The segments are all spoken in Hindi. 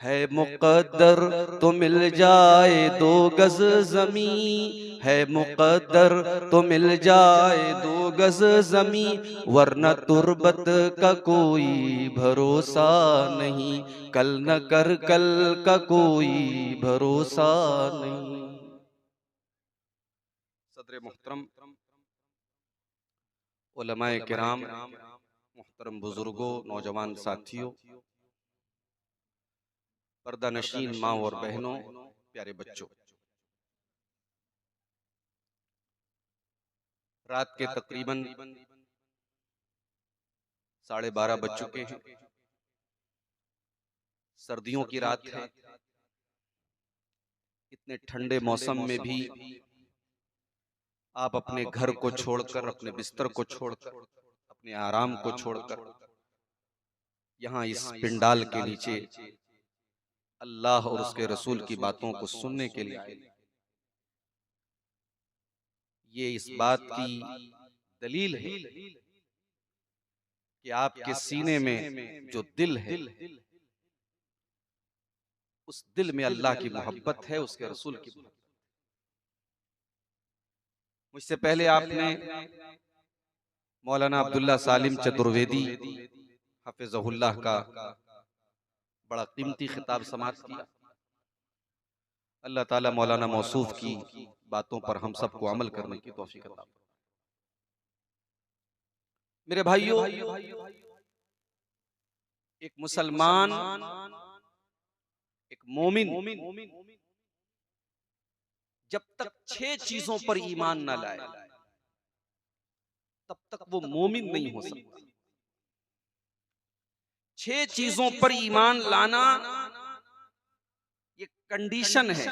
है मुक़द्दर तो मिल जाए 2 गज ज़मीं, है मुक़द्दर तो मिल जाए 2 गज ज़मीं, वरना तुर्बत का कोई भरोसा नहीं, कल न कर कल का कोई भरोसा नहीं। सदर मोहतरम, उलमाए किराम, मोहतरम बुजुर्गों, नौजवान साथियों, पर्दा नशीन माँ और बहनों, प्यारे बच्चों, रात के तकरीबन 12:30 बज चुके हैं। सर्दियों की रात है। इतने ठंडे मौसम में भी आप अपने घर को छोड़कर, अपने बिस्तर को छोड़कर, अपने आराम को छोड़कर यहाँ इस पिंडाल के नीचे अल्लाह और उसके रसूल की बातों को सुनने के लिए आए। ये इस बात की दलील है कि आपके सीने में जो दिल है, उस दिल में अल्लाह की मोहब्बत है, उसके रसूल की मोहब्बत। मुझसे पहले आपने मौलाना अब्दुल्ला सालिम चतुर्वेदी हाफिज़हुल्लाह का बड़ा कीमती खिताब समाअत किया। अल्लाह ताला मौलाना मौसूफ की बातों पर हम सबको अमल करने की तौफीक अता फरमाए। मेरे भाइयों, एक मुसलमान, एक मोमिन जब तक 6 चीजों पर ईमान न लाए, तब तक वो मोमिन नहीं हो सकता। 6 चीजों पर ईमान लाना ये कंडीशन है,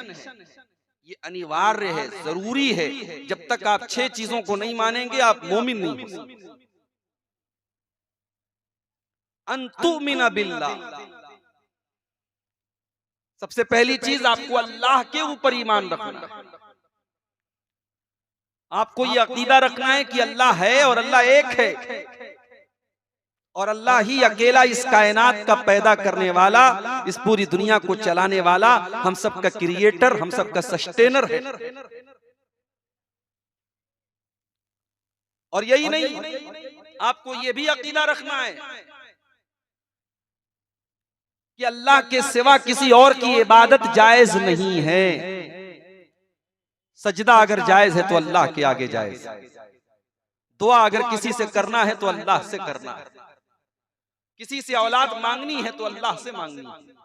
ये अनिवार्य है, जरूरी है। जब तक आप 6 चीजों को नहीं मानेंगे, आप मोमिन नहीं हो सकते। अंतुमिना बिल्लाह, सबसे पहली चीज आपको अल्लाह के ऊपर ईमान रखना है। आपको ये अकीदा रखना है कि अल्लाह है और अल्लाह एक है, और अल्लाह ही अकेला इस कायनात का पैदा करने वाला, इस पूरी दुनिया को चलाने वाला, हम सबका क्रिएटर, हम सबका सस्टेनर है। और यही नहीं, आपको ये भी अकीदा रखना है कि अल्लाह के सिवा किसी और की इबादत जायज नहीं है। सजदा अगर जायज है तो अल्लाह के आगे जायज, दुआ अगर किसी से करना है तो अल्लाह से करना है, किसी से औलाद मांगनी है तो अल्लाह से मांगनी है,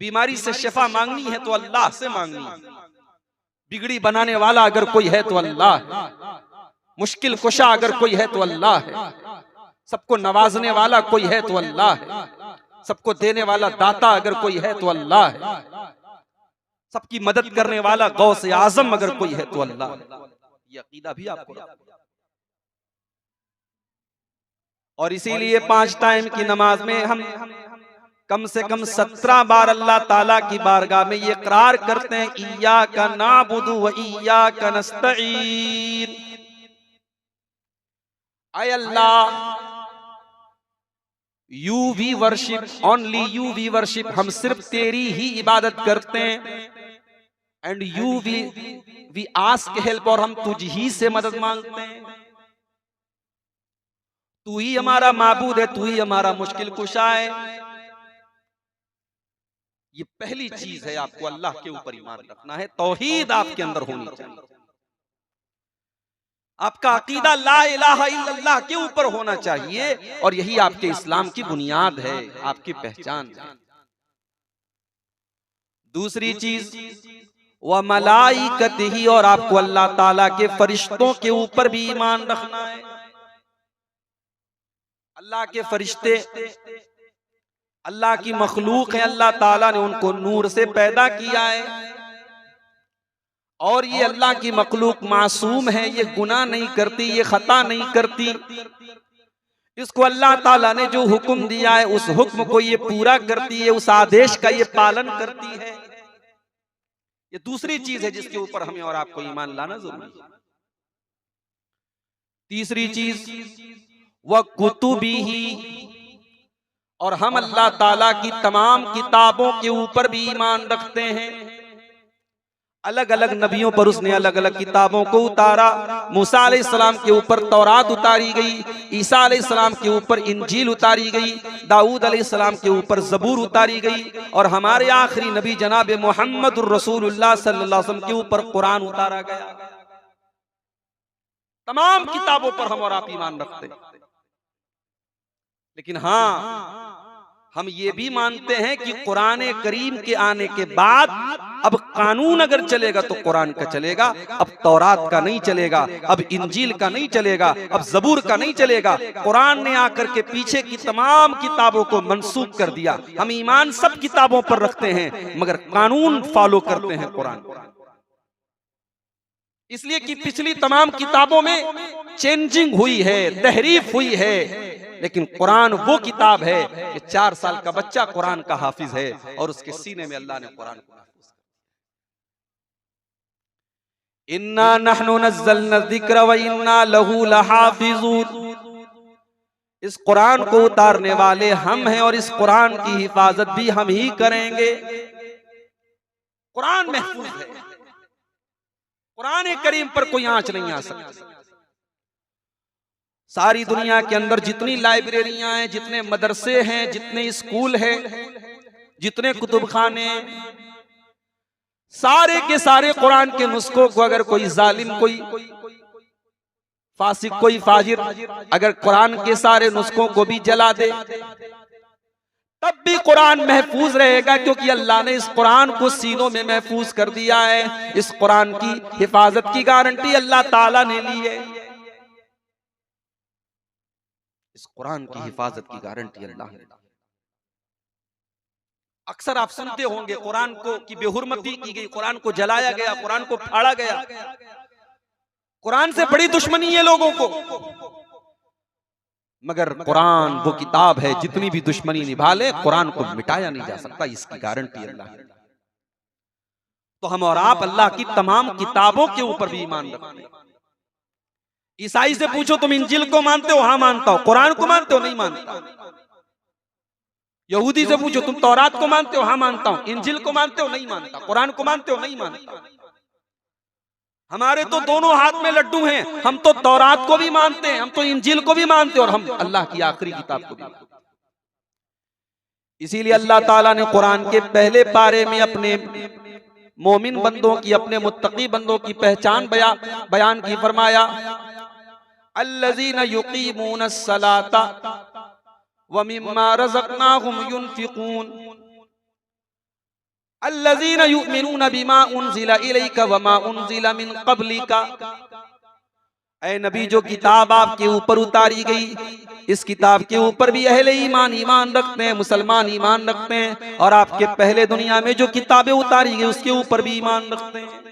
बीमारी से शिफा मांगनी है तो अल्लाह से मांगनी है, बिगड़ी बनाने वाला अगर कोई है तो अल्लाह है, मुश्किल कुशा अगर कोई है तो अल्लाह है, सबको नवाजने वाला कोई है तो अल्लाह है, सबको देने वाला दाता अगर कोई है तो अल्लाह है, सबकी मदद करने वाला गौस आजम अगर कोई है तो अल्लाह है। ये अकीदा भी आपको रखना है। और इसीलिए 5 टाइम की नमाज में हम कम से कम 17 बार अल्लाह ताला की बारगाह में ये इकरार करते हैं, इय्याका नाबुदु व इय्याका नस्तईन। आय Allah, you we worship, only you we worship, हम सिर्फ तेरी ही इबादत करते हैं। And you we ask help, और हम तुझ ही से मदद मांगते हैं। तू ही हमारा माबूद है, तू ही हमारा मुश्किल कुशा है। ये पहली चीज है, आपको अल्लाह के ऊपर ईमान रखना है, तौहीद आपके अंदर होनी चाहिए। आपका अकीदा ला इलाहा इल्लल्लाह के ऊपर होना चाहिए, और यही आपके इस्लाम की बुनियाद है, आपकी पहचान है। दूसरी चीज, व मलाइकतिही, और आपको अल्लाह ताला के फरिश्तों के ऊपर भी ईमान रखना है। अल्लाह के फरिश्ते अल्लाह की मखलूक है, अल्लाह ताला ने उनको नूर से पैदा किया है, और ये अल्लाह की मखलूक मासूम है, ये गुनाह नहीं करती, ये खता नहीं करती। इसको अल्लाह ताला ने जो हुक्म दिया है, उस हुक्म को ये पूरा करती है, उस आदेश का ये पालन करती है। ये दूसरी चीज है जिसके ऊपर हमें और आपको ईमान लाना जरूरी है। तीसरी चीज, व कुतुबिही, और हम अल्लाह ताला की तमाम किताबों के ऊपर भी ईमान रखते हैं। अलग अलग नबियों पर उसने अलग अलग किताबों को उतारा। मूसा अलैहिस्सलाम के ऊपर तौरात उतारी गई, ईसा अलैहिस्सलाम के ऊपर इंजील उतारी गई, दाऊद अलैहिस्सलाम के ऊपर ज़बूर उतारी गई, और हमारे आखिरी नबी जनाब मुहम्मदुर रसूलुल्लाह सल्लल्लाहु अलैहि वसल्लम के ऊपर कुरान उतारा गया। तमाम किताबों पर हम और आप ईमान रखते हैं। लेकिन हाँ, हम ये भी मानते हैं कि कुरान करीम के आने के बाद अब कानून अगर चलेगा तो कुरान का चलेगा, अब तौरात का नहीं चलेगा, अब इंजील का नहीं चलेगा, अब ज़बूर का नहीं चलेगा। कुरान ने आकर के पीछे की तमाम किताबों को मंसूख कर दिया। हम ईमान सब किताबों पर रखते हैं मगर कानून फॉलो करते हैं कुरान। इसलिए कि पिछली तमाम किताबों में चेंजिंग हुई है, तहरीफ हुई है, लेकिन कुरान वो किताब है कि 4 साल का बच्चा कुरान का हाफिज है और उसके सीने में अल्लाह ने कुरान को महफूज कर दिया। इन्ना नहनु नज़्ज़लना ज़िक्र व इन्ना लहू लहाफ़िज़ून। इस कुरान को उतारने वाले हम हैं और इस कुरान की हिफाजत भी हम ही करेंगे। कुरान महफूज है, कुरान करीम पर कोई आंच नहीं आ सकती। सारी दुनिया के अंदर जितनी लाइब्रेरियां हैं, जितने मदरसे हैं, जितने स्कूल हैं, जितने कुतुबखाने, सारे के सारे कुरान के नुस्खों को अगर कोई जालिम, कोई फासिक, कोई फाजिर अगर कुरान के सारे नुस्खों को भी जला दे तब भी कुरान महफूज रहेगा, क्योंकि अल्लाह ने इस कुरान को सीनों में महफूज कर दिया है। इस कुरान की हिफाजत की गारंटी अल्लाह ताला ने ली है। इस कुरान की हिफाजत की गारंटी अल्लाह ने ली। अक्सर आप सुनते होंगे कुरान को की बेहुरमती की गई, कुरान को जलाया गया, कुरान को फाड़ा गया। कुरान से बड़ी दुश्मनी है लोगों को, मगर कुरान वो किताब है जितनी भी दुश्मनी निभा ले कुरान को मिटाया नहीं जा सकता, इसकी गारंटी अल्लाह ने। तो हम और आप अल्लाह की तमाम किताबों के ऊपर भी ईमान रखते हैं। ईसाई से पूछो तुम इंजील को मानते हो? हाँ मानता हो। कुरान को मानते हो? नहीं मानता। यहूदी से पूछो तुम तौरात को मानते हो? हाँ मानता हूं। इंजील को मानते हो? नहीं मानता। कुरान को मानते हो? नहीं मानता। हमारे तो दोनों हाथ में लड्डू हैं, हम तो तौरात को भी मानते हैं, हम तो इंजील को भी मानते हैं और हम अल्लाह की आखिरी किताब को भी मानते हैं। इसीलिए अल्लाह ताला ने कुरान के पहले पारे में अपने मोमिन बंदों की, अपने मुत्तकी बंदों की पहचान बयान की, फरमाया अल्लज़ीना युक़ीमूनस सलाता व मिम्मा रज़क़नाहुम युनफ़िक़ून अल्लज़ीना युमिनूना बिमा उनज़िला इलैका व मा उनज़िला मिन क़ब्लिका। ऐ नबी, जो किताब आपके ऊपर उतारी गई, इस किताब के ऊपर भी अहले ईमान रखते हैं, मुसलमान ईमान रखते हैं, और आपके पहले दुनिया में जो किताबें उतारी गई उसके ऊपर भी ईमान रखते हैं।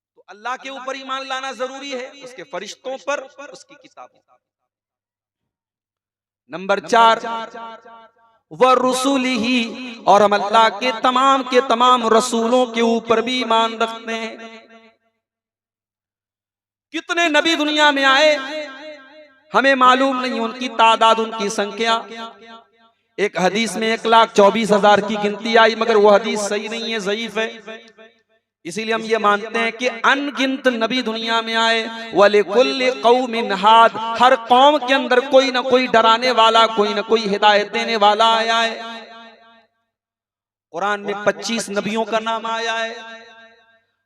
तो अल्लाह के ऊपर ईमान लाना जरूरी है, उसके फरिश्तों पर, उसकी किताबों पर। नंबर 4 व रुसूलिही, और हम अल्लाह के तमाम रसूलों के ऊपर भी ईमान रखते हैं। कितने नबी दुनिया में आए हमें मालूम नहीं, उनकी तादाद, उनकी संख्या। एक हदीस में 1,24,000 की गिनती आई, मगर वो हदीस सही नहीं है, ज़ईफ है। इसीलिए हम ये मानते हैं कि अनगिनत नबी दुनिया में आए। वलिकुल्लि कौमिन हाद, हर कौम के अंदर कोई ना कोई डराने वाला, कोई ना कोई हिदायत देने वाला आया है। कुरान में 25 नबियों का नाम आया है।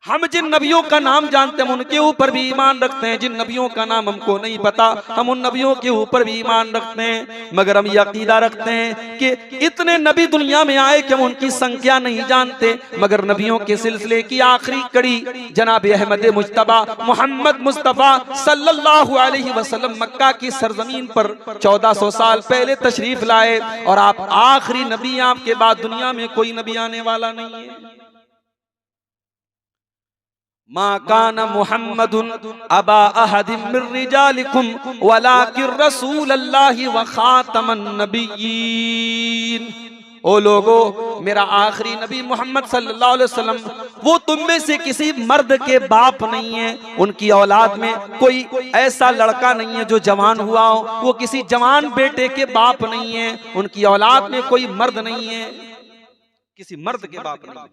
हम जिन नबियों का नाम जानते हैं हम उनके ऊपर भी ईमान रखते हैं, जिन नबियों का नाम हमको नहीं पता हम उन नबियों के ऊपर भी ईमान रखते हैं। मगर हम ये अकीदा रखते हैं कि इतने नबी दुनिया में आए कि हम उनकी संख्या नहीं जानते, मगर नबियों के सिलसिले की आखिरी कड़ी जनाब अहमद मुज्तबा मोहम्मद मुस्तफ़ा सल्लल्लाहु अलैहि वसल्लम मक्का की सरजमीन पर 1400 साल पहले तशरीफ लाए, और आप आखिरी नबी, आपके बाद दुनिया में कोई नबी आने वाला नहीं है। मा काना मुहम्मदुन अबा अहदिम मिर रिजालिकुम वलाकिन रसूलल्लाहि व खातमन नबिय्यीन। ओ लोगो, मेरा आखिरी नबी मोहम्मद सल्लल्लाहु अलैहि वसल्लम वो तुम में से किसी मर्द के बाप नहीं है, उनकी औलाद में कोई ऐसा लड़का नहीं है जो जवान हुआ हो, वो किसी जवान बेटे के बाप नहीं है, उनकी औलाद में कोई मर्द नहीं है, किसी मर्द के बाप नहीं है,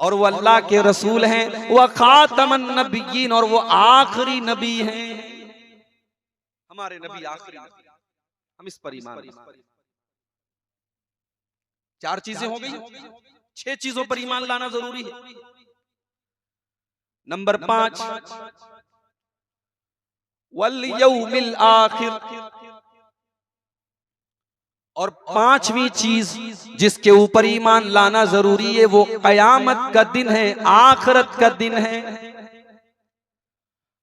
और वो अल्लाह के रसूल हैं, वह खातमन नबिय्यीन, और वो आखिरी नबी हैं, हमारे नबी आखिरी नबी। हम इस पर ईमान रखते हैं। 4 चीजें हो गई, 6 चीजों पर ईमान लाना जरूरी है। नंबर 5, वल यौमिल आखिर, और 5वीं चीज जिसके ऊपर ईमान लाना जरूरी है वो कयामत का दिन है, आखिरत का दिन है।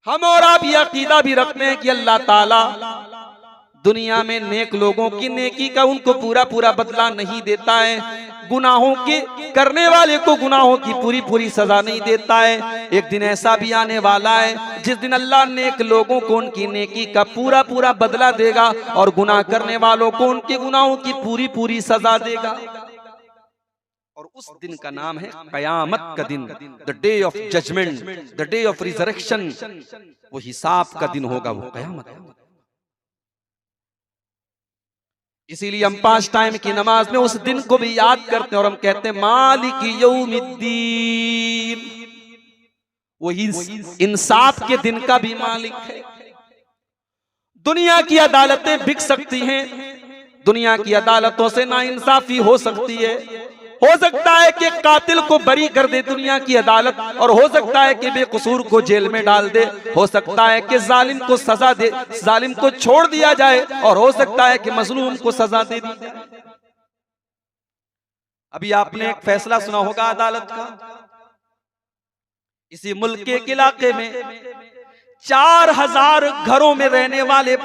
हम और आप ये अकीदा भी रखते हैं कि अल्लाह ताला दुनिया में नेक लोगों की नेकी का उनको पूरा पूरा बदला नहीं देता है, गुनाहों के करने वाले को गुनाहों की पूरी पूरी सजा नहीं देता है। एक दिन ऐसा भी आने वाला है जिस दिन अल्लाह नेक लोगों को उनकी नेकी का पूरा पूरा बदला देगा और गुनाह करने वालों को उनके गुनाहों की पूरी पूरी सजा देगा, और उस दिन का नाम है कयामत का दिन, the day of judgment, the day of resurrection. वो हिसाब का दिन होगा, वो कयामत। इसीलिए हम 5 टाइम की नमाज में उस दिन को भी याद करते हैं और हम कहते हैं मालिक यौमिद्दीन, वही इंसाफ के दिन का भी मालिक है। दुनिया की अदालतें बिक सकती हैं, दुनिया की अदालतों से नाइंसाफी हो सकती है, हो सकता है कि कातिल को बरी कर दे दुनिया की अदालत, और हो सकता है कि बेकसूर को जेल में डाल दे, हो सकता है कि जालिम को सजा दे, जालिम को छोड़ दिया जाए, और हो सकता है कि मजलूम को सजा दे दी जाए। अभी आपने एक फैसला सुना होगा अदालत का, इसी मुल्क के एक इलाके में 4000 घरों में रहने वाले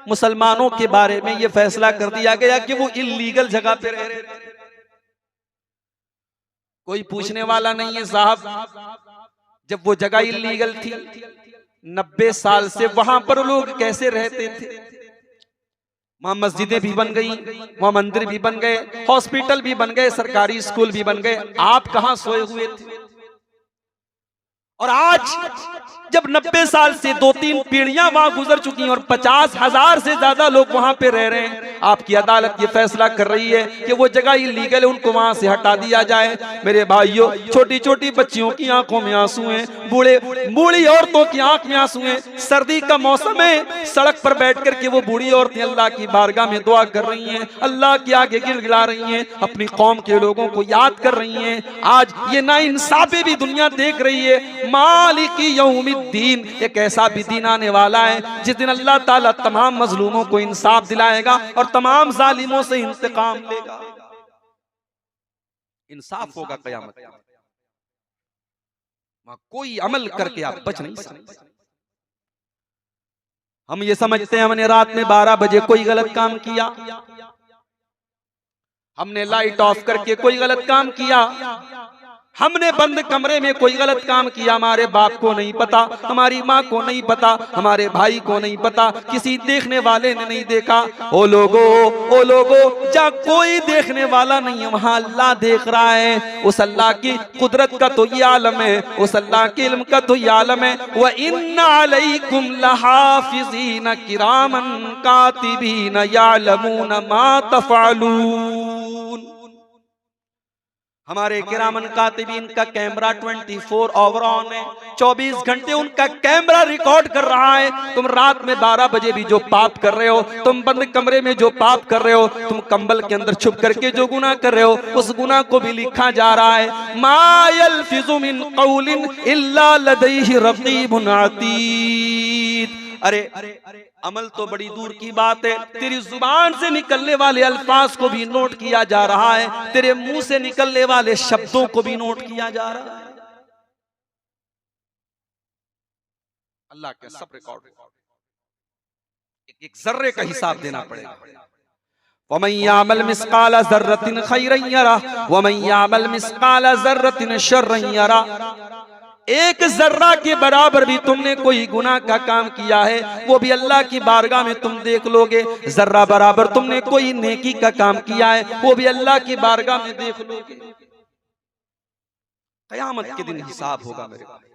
मुसलमानों के बारे में यह फैसला कर दिया गया कि वो इल्लीगल जगह पे रह रहे थे। कोई पूछने वाला नहीं है साहब, जब वो जगह इल्लीगल थी 90 साल से वहां पर लोग कैसे रहते थे? वहां मस्जिदें भी बन गई, वहां मंदिर भी बन गए, हॉस्पिटल भी बन गए, सरकारी स्कूल भी बन गए, आप कहां सोए हुए थे? और आज जब 90 साल से 2-3 पीढ़ियां वहां गुजर चुकी हैं और 50,000 से ज्यादा लोग वहां पे रह रहे हैं, आपकी अदालत ये फैसला कर रही है कि वो जगह इलीगल है, उनको वहां से हटा दिया जाए। मेरे भाइयों, छोटी छोटी बच्चियों की आंखों में आंसू हैं, बूढ़ी औरतों की आंख में आंसू हैं, सर्दी का मौसम है, सड़क पर बैठ करके वो बूढ़ी औरतें अल्लाह की बारगाह में दुआ कर रही हैं, अल्लाह के आगे गिड़गिड़ा रही हैं, अपनी कौम के लोगों को याद कर रही हैं। आज ये नाइंसाफी भी दुनिया देख रही है। मालिक यौमिद्दीन, एक ऐसा भी दिन आने वाला है जिस दिन अल्लाह ताला तमाम मजलूमों को इंसाफ दिलाएगा और तमाम जालिमों से इंतकाम लेगा। इंसाफ होगा कयामत में, वहां कोई अमल करके आप बच नहीं सकते। हम ये समझते हैं हमने रात में 12 बजे कोई गलत काम किया, हमने लाइट ऑफ करके कोई गलत काम किया, हमने बंद कमरे में कोई गलत काम किया, हमारे बाप को नहीं पता, हमारी माँ को नहीं पता, हमारे भाई को नहीं पता, किसी देखने वाले ने नहीं देखा। ओ लोगो, जहाँ कोई देखने वाला नहीं है वहाँ अल्लाह देख रहा है। उस अल्लाह की कुदरत का तो ये आलम है, उस अल्लाह के इल्म का तो ये आलम है। व इन्ना अलैकुम लहाफिज़ीन किरामन कातिबीन यालमून मा तफ़अलून। हमारे किरामन कातिबीन का कैमरा 24 आवर ऑन है, 24 घंटे उनका कैमरा रिकॉर्ड कर रहा है। तुम रात में 12 बजे भी जो पाप कर रहे हो, तुम बंद कमरे में जो पाप कर रहे हो, तुम कंबल के अंदर छुप करके जो गुनाह कर रहे हो, उस गुनाह को भी लिखा जा रहा है। मा यल्फिज़ु मिन क़ौलिन इल्ला लदैहि रक़ीबुन अतीद। अरे अमल तो बड़ी दूर की बात है, तेरी जुबान से निकलने वाले अल्फाज को भी नोट किया जा रहा है, तेरे मुंह से निकलने वाले शब्दों को भी नोट किया जा रहा है। अल्लाह के सब रिकॉर्ड, एक जर्रे का हिसाब देना पड़ेगा। वमन यामल मिस्काल ज़र्रतिन खैरन यरा वमन यामल मिस्काल ज़र्रतिन शर्रन यरा। एक जर्रा के बराबर भी तुमने कोई गुनाह का काम किया है, वो भी अल्लाह की बारगाह में तुम देख लोगे। जर्रा बराबर तुमने कोई नेकी का काम किया है, वो भी अल्लाह की बारगाह में देख लोगे। कयामत के दिन हिसाब होगा मेरे भाई।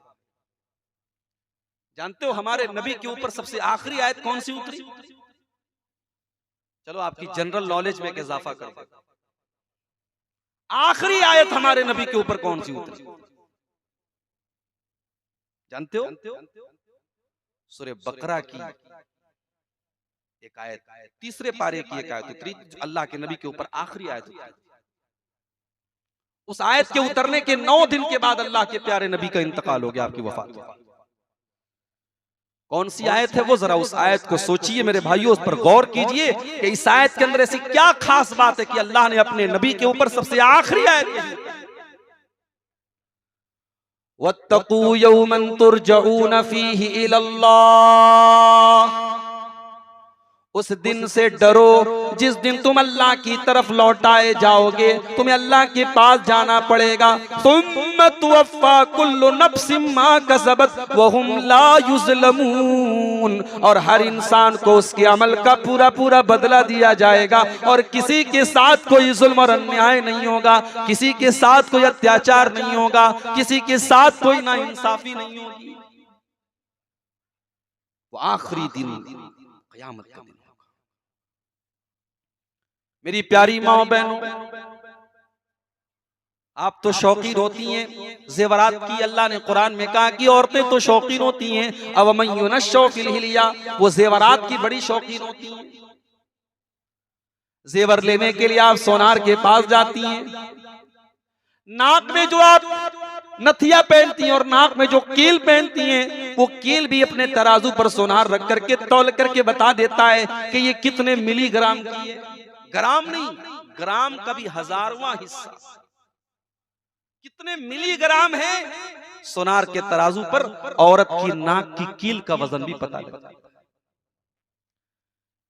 जानते हो हमारे नबी के ऊपर सबसे आखिरी आयत कौन सी उतरी? चलो आपकी जनरल नॉलेज में इजाफा कर दो। आखिरी आयत हमारे नबी के ऊपर कौन सी उतरी जानते हो? सूरह बकरा की एक आयत, तीसरे पारे की एक आयत उतरी, अल्लाह के नबी के ऊपर आखिरी आयत उतरी। उस आयत के उतरने के 9 दिन के बाद अल्लाह के प्यारे नबी का इंतकाल हो गया, आपकी वफात हो गई। कौन सी आयत है वो? जरा उस आयत को सोचिए मेरे भाइयों, उस पर गौर कीजिए कि इस आयत के अंदर ऐसी क्या खास बात है कि अल्लाह ने अपने नबी के ऊपर सबसे आखिरी आयत कही, वत्तकू यौमन तुरजऊन फीही इलल्लाह। उस दिन से डरो जिस दिन तुम अल्लाह की तरफ लौटाए जाओगे, तुम्हें अल्लाह के पास जाना पड़ेगा। सुम्मा तुवफ्फा कुल्लु नफ्सिम मा कसबत व हुम ला युज़लमून। और हर इंसान को उसके अमल का पूरा पूरा बदला दिया जाएगा और किसी के साथ कोई जुल्म और अन्याय नहीं होगा, किसी के साथ कोई अत्याचार नहीं होगा, किसी के साथ कोई नाइंसाफी नहीं होगी। वो आखिरी दिन क़यामत का दिन। मेरी प्यारी माँ बहनों, आप तो शौकीन होती हैं जेवरात की। अल्लाह ने कुरान में कहा कि औरतें तो शौकीन होती हैं, अब मन युनश्शौ फिल हिलिया, वो जेवरात की बड़ी शौकीन होती हैं। जेवर लेने के लिए आप सोनार के पास जाती हैं। नाक में जो आप नथिया पहनती हैं और नाक में जो कील पहनती हैं, वो कील भी अपने तराजू पर सोनार रख करके तौल करके बता देता है कि ये कितने मिलीग्राम की है। ग्राम नहीं, ग्राम का भी हजारवां हिस्सा, कितने मिलीग्राम है सोनार के तराजू पर। औरत की नाक की कील का वजन भी पता लगता है।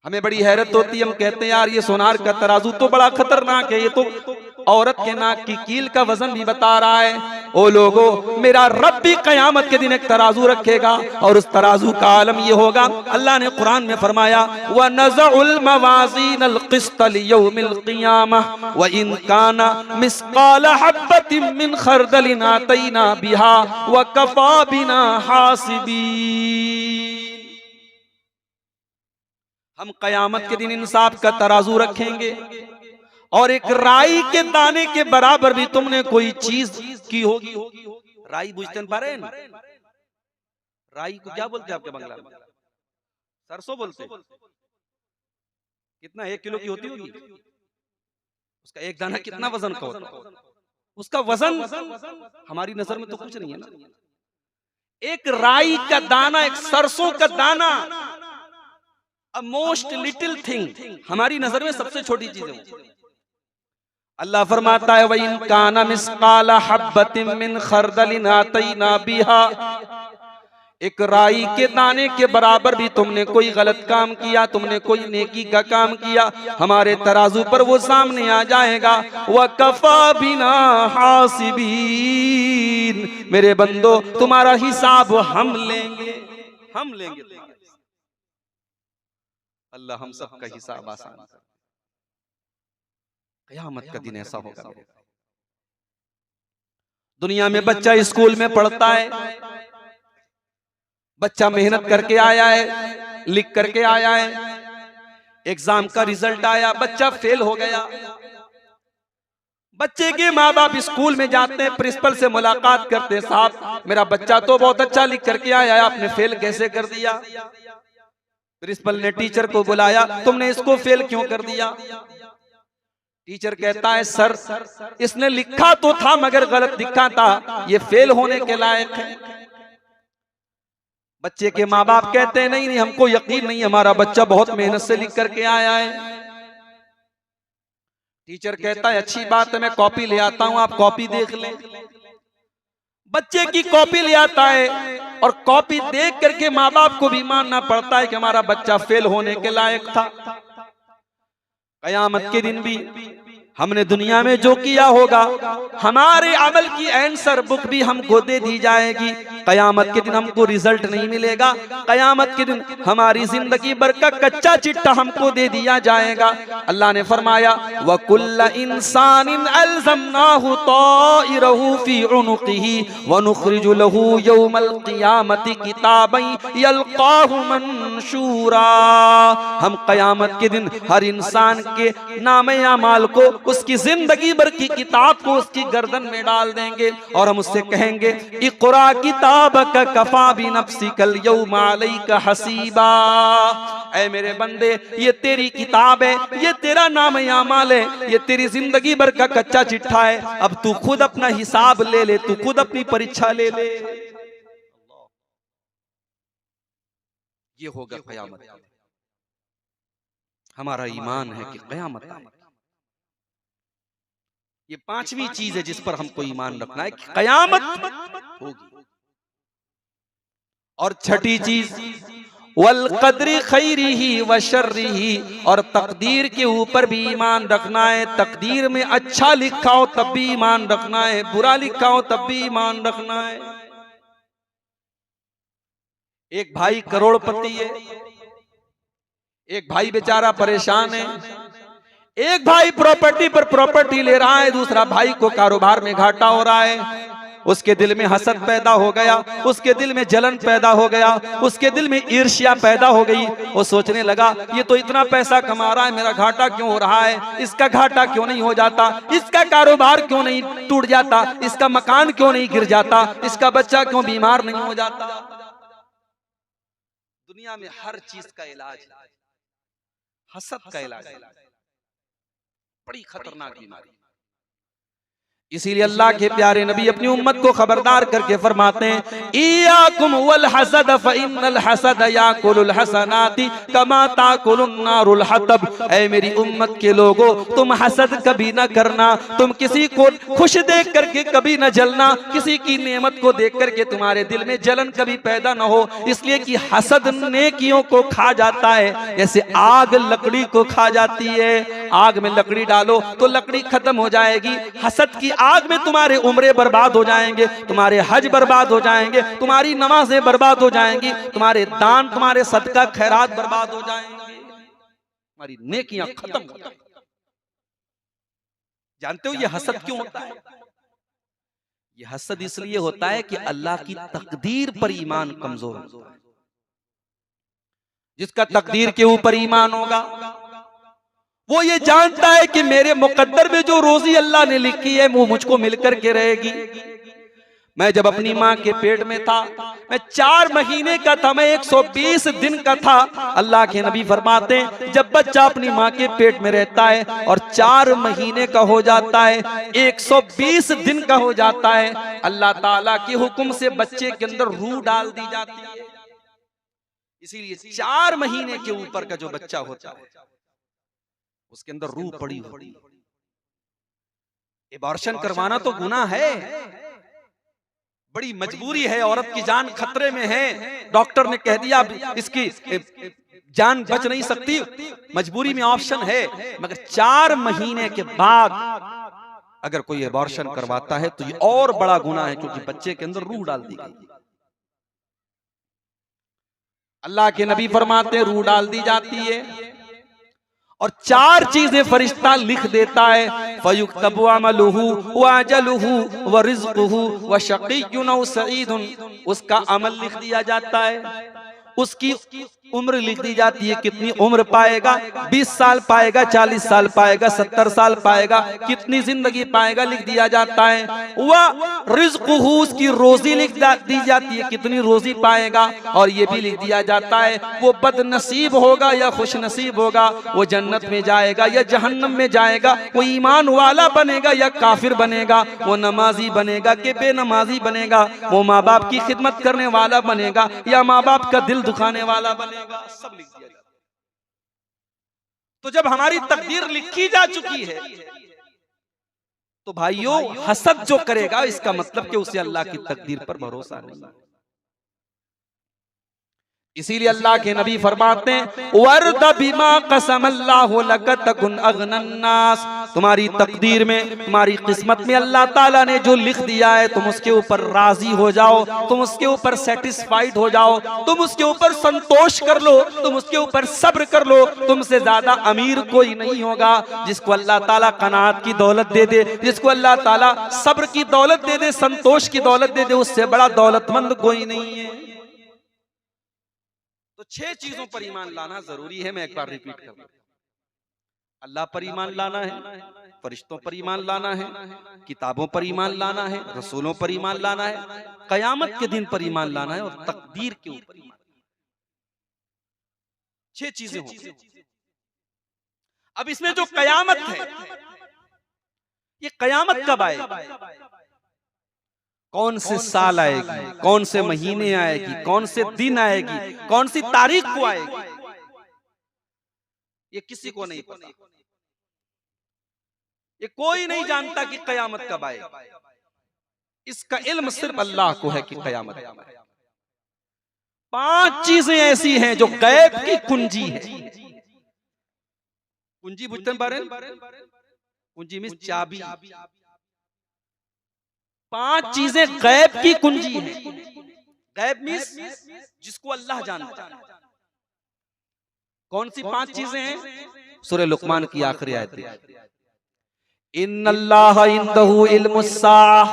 हमें बड़ी हैरत होती है, हम कहते हैं यार ये सोनार का तराजू तो बड़ा खतरनाक है, ये तो औरत के नाक की कील का वजन भी बता रहा है। ओ लोगों, मेरा रब भी क़यामत के दिन एक तराजू रखेगा और उस तराजू का आलम ये होगा। अल्लाह ने कुरान में फरमाया, व नज़उल मवाज़ीनल क़िस्त लियौमिल क़ियामह व इन काना मिस्क़ाल हब्बतिन मिन खरदलिन आतैना बिहा व कफ़ा बिना हासिबीन। हम क़यामत के दिन इंसाफ का तराजू रखेंगे और एक राई के दाने के बराबर भी तुमने कोई चीज की होगी। राई बुझते पा रहे हैं? राई को क्या बोलते हैं आपके बंगला में? सरसों बोलते। कितना 1 किलो की होती होगी? उसका एक दाना कितना वजन का होता है? उसका वजन हमारी नजर में तो कुछ नहीं है ना। एक राई का दाना, एक सरसों का दाना, अ मोस्ट लिटिल थिंग, हमारी नजर में सबसे छोटी चीज है। अल्लाह फरमाता है, व इन काना मिस्काल हब्बतिन मिन खरदलिन आतैना बिहा। एक राई के दाने के बराबर भी तुमने कोई गलत काम किया, तुमने कोई नेकी का काम किया, हमारे तराजू पर वो सामने आ जाएगा। व कफा बिना हासिबीन। मेरे बंदो, तुम्हारा हिसाब हम लेंगे, हम लेंगे। अल्लाह हम सबका हिसाब आसान करे। क़यामत का दिन ऐसा होगा। दुनिया में बच्चा स्कूल में पढ़ता है, बच्चा मेहनत करके आया है, लिख करके आया है, एग्जाम का रिजल्ट आया, बच्चा फेल हो गया। बच्चे के माँ बाप स्कूल में जाते हैं, प्रिंसिपल से मुलाकात करते हैं, साहब मेरा बच्चा तो बहुत अच्छा लिख करके आया है, आपने फेल कैसे कर दिया? प्रिंसिपल ने टीचर को बुलाया, तुमने इसको फेल क्यों कर दिया? टीचर कहता है, सर इसने लिखा तो था मगर गलत लिखा था, ये फेल होने के लायक है। बच्चे के माँ बाप कहते हैं, नहीं नहीं हमको यकीन नहीं, हमारा बच्चा बहुत मेहनत से लिख करके आया है। टीचर कहता है, अच्छी बात है, मैं कॉपी ले आता हूं, आप कॉपी देख लें। बच्चे की कॉपी ले आता है और कॉपी देख करके माँ बाप को भी मानना पड़ता है कि हमारा बच्चा फेल होने के लायक था। क़यामत के दिन भी हमने दुनिया में जो किया होगा, हमारे अमल की आंसर बुक भी हमको दे दी जाएगी कयामत के दिन हमको रिजल्ट नहीं मिलेगा, कयामत के दिन हमारी जिंदगी भर का कच्चा चिट्ठा हमको दे दिया जाएगा। अल्लाह ने फरमाया वकुल्ल इंसानिन अल्ज़मनाहु ताइरहु फी उनुक़िही व नुख़रिजु लहू यौमल क़ियामति किताबन यल्क़ाहु मंशूरा। हम कयामत के दिन हर इंसान के नामे अमाल को, उसकी जिंदगी भर की किताब को उसकी गर्दन में डाल देंगे और हम उससे कहेंगे इक़रा किताबक कफ़ा बिनफ़्सिकल यौमा अलैका हसीबा। ऐ मेरे बंदे, ये तेरी किताब है, ये तेरा नाम अमाल है, ये तेरी जिंदगी भर का कच्चा चिट्ठा है। अब तू खुद अपना हिसाब ले ले, तू खुद अपनी परीक्षा ले ले। ये होगा कयामत। हमारा ईमान है कि कयामत आएगी। ये पांचवी चीज है जिस पर हमको ईमान रखना है कि कयामत होगी। और छठी चीज वल क़द्रि खैरिही व शर्रिही, और तकदीर के ऊपर भी ईमान रखना है। तकदीर में अच्छा लिखा हो तब भी ईमान रखना है, बुरा लिखा हो तब भी ईमान रखना है। एक भाई करोड़पति है, एक भाई बेचारा परेशान है। एक भाई प्रॉपर्टी पर प्रॉपर्टी ले रहा है, दूसरा भाई को कारोबार में घाटा हो रहा है। उसके दिल में हसद पैदा हो गया, उसके दिल में जलन पैदा हो गया, उसके दिल में ईर्ष्या पैदा हो गई। वो सोचने लगा ये तो इतना पैसा कमा रहा है, मेरा घाटा क्यों हो रहा है, इसका घाटा क्यों नहीं हो जाता, इसका कारोबार क्यों नहीं टूट जाता, इसका मकान क्यों नहीं गिर जाता, इसका बच्चा क्यों बीमार नहीं हो जाता। दुनिया में हर चीज का इलाज हसद का इलाज, बड़ी खतरनाक बीमारी। इसीलिए अल्लाह के प्यारे नबी अपनी उम्मत को खबरदार करके फरमाते हैं इय्याकुम वल हसद फइन्नल हसद याकुलुल हसनाति कमा ताकुलुन नारुल हतब। ऐ मेरी उम्मत के लोगों, तुम हसद कभी न करना, तुम किसी को खुश देख करके कभी न जलना, किसी की नेमत को देख करके तुम्हारे दिल में जलन कभी पैदा न हो, इसलिए कि हसद नेकियों को खा जाता है जैसे आग लकड़ी को खा जाती है। आग में लकड़ी डालो तो लकड़ी खत्म हो जाएगी, हसद की आग में तुम्हारे उम्रें बर्बाद हो जाएंगे, तुम्हारे हज बर्बाद हो जाएंगे, तुम्हारी नमाजें बर्बाद हो जाएंगी, तुम्हारे दान, तुम्हारे सदका खैरात बर्बाद हो जाएंगे, तुम्हारी नेकियां खत्म हो जाएंगी। जानते हो ये हसद क्यों होता है? ये हसद इसलिए होता है कि अल्लाह की तकदीर पर ईमान कमजोर होता है। जिसका तकदीर के ऊपर ईमान होगा वो ये जानता है कि मेरे मुकद्दर में जो रोजी अल्लाह ने लिखी है वो मुझको मिलकर के रहेगी। मैं जब अपनी माँ के पेट में था, मैं 4 महीने का था, मैं 120 दिन का था। अल्लाह के नबी फरमाते हैं जब बच्चा अपनी माँ के पेट में रहता है और 4 महीने का हो जाता है, 120 दिन का हो जाता है, अल्लाह ताला के हुक्म से बच्चे के अंदर रूह डाल दी जाती है। इसीलिए 4 महीने के ऊपर का जो बच्चा होता है उसके अंदर रूह पड़ी होती है। एबॉर्शन करवाना तो गुनाह है, बड़ी मजबूरी है, औरत की जान खतरे में है, डॉक्टर ने कह दिया इसकी जान बच नहीं सकती, मजबूरी में ऑप्शन है। मगर 4 महीने के बाद अगर कोई एबॉर्शन करवाता है तो ये और बड़ा गुनाह है, क्योंकि बच्चे के अंदर रूह डाल दी गई। अल्लाह के नबी फरमाते रूह डाल दी जाती है और 4 चीजें फरिश्ता लिख देता है, फयुक्तबु अमलुहु व अजलुहु व रिज़्क़ुहु व शक़िय्युन औ सईदुन। उसका अमल लिख दिया जाता है, उसकी उम्र लिख दी जाती है, कितनी उम्र पाएगा, 20 साल पाएगा, 40 साल पाएगा, 70 साल पाएगा, कितनी जिंदगी पाएगा लिख दिया जाता है। वह रिज़्क़ुहु, उसकी रोजी लिख दी जाती है, कितनी रोजी पाएगा, और ये भी लिख दिया जाता है वो बदनसीब होगा या खुश नसीब होगा, वो जन्नत में जाएगा या जहन्नम में जाएगा, वो ईमान वाला बनेगा या काफिर बनेगा, वो नमाजी बनेगा कि बेनमाजी बनेगा, वो माँ बाप की खिदमत करने वाला बनेगा या माँ बाप का दिल दुखाने वाला बनेगा, सब लिख दिया जाता है। तो जब हमारी तकदीर लिखी जा चुकी है तो भाइयों हसद जो करेगा इसका मतलब कि उसे अल्लाह की तकदीर पर भरोसा नहीं। इसीलिए अल्लाह के नबी फरमाते हैं वर्द बिमा कसमल्लाहु लक तकुन अगनन्नास, तुम्हारी तकदीर में, तुम्हारी किस्मत में अल्लाह ताला ने जो लिख दिया है तुम उसके ऊपर राजी हो जाओ, तुम उसके ऊपर सेटिस्फाइड हो जाओ, तुम उसके ऊपर संतोष कर लो, तुम उसके ऊपर सब्र कर लो। तुमसे ज्यादा अमीर कोई नहीं होगा। जिसको अल्लाह ताला कनात की दौलत दे दे, जिसको अल्लाह ताला सब्र की दौलत दे दे, संतोष की दौलत दे दे, उससे बड़ा दौलतमंद कोई नहीं है। तो 6 चीजों पर ईमान लाना जरूरी है। मैं एक बार रिपीट करूं, अल्लाह पर ईमान लाना है, फरिश्तों पर ईमान लाना है, किताबों पर ईमान लाना है, रसूलों पर ईमान लाना है, कयामत के दिन पर ईमान लाना है और तकदीर के ऊपर ईमान। 6 चीजें होंगी। अब इसमें जो कयामत है, ये कयामत कब आएगी? कौन से साल आएगी, कौन से महीने आएगी, कौन से दिन आएगी, कौन सी तारीख को आएगी, ये किसी को नहीं पता। ये कोई नहीं जानता कि कयामत कब आएगी। इसका इल्म सिर्फ अल्लाह को है कि कयामत कब आएगी। 5 चीजें ऐसी हैं जो गैब की कुंजी है। कुंजी बुझते बारे, कुंजी मीन्स चाबी। 5 चीजें गैब की कुंजी है। गैब मीन्स जिसको अल्लाह जानता है। कौन सी 5 चीजें हैं? सूरह लुकमान की आखिरी आयत है, इन्नल्लाह इंदहु इल्मुस्साअह